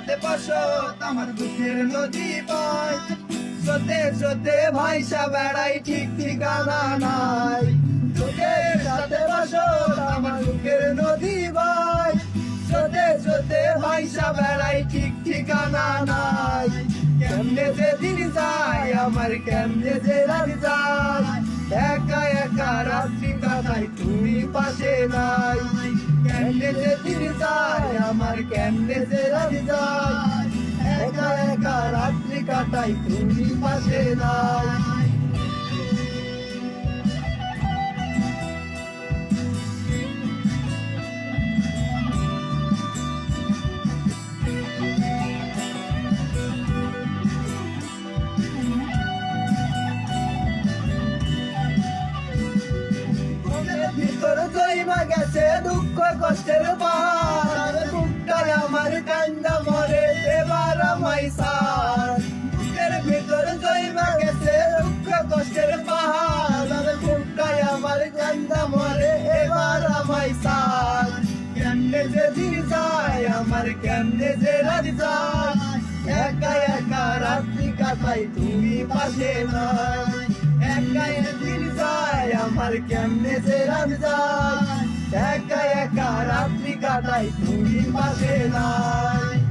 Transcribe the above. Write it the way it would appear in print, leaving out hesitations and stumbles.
সাথে বসত আমার দুঃখের নদী বয় স্রোতে স্রোতে ভাইসা বেড়াই ঠিক ঠিকানা নাই দুঃখের সাথে বসত আমার দুঃখের নদী বয় স্রোতে স্রোতে ভাইসা বেড়াই ঠিক ঠিকানা নাই কেমনে যে দিন যায় আমার কেমনে যে রাত যায় একা একা রাত্রি কাটাই তুমি পাশে নাই কেমনে যে দিন যায় আমার কেমনে যে রাত যায় একা একা রাত্রি কাটাই তুমি পাশে নাই ভিতর জৈমা গেছে দুঃখ কষ্টের পাহাড় বুকটায় আমার কান্দা মরে এবার আমায় সার বুকের ভিতর জৈমা গেছে দুঃখ কষ্টের পাহাড় বুকটায় আমার কান্দা মরে এবার আমায় সার কেমনে যে দিন যায় আমার কেমনে যে রাত যায় একা একা রাত্রি কাটাই তুমি পাশে নাই একা দিন যায় আমার কেমনে যে রাত যায় একা একা রাত্রি কাটাই তুমি পাশে নাই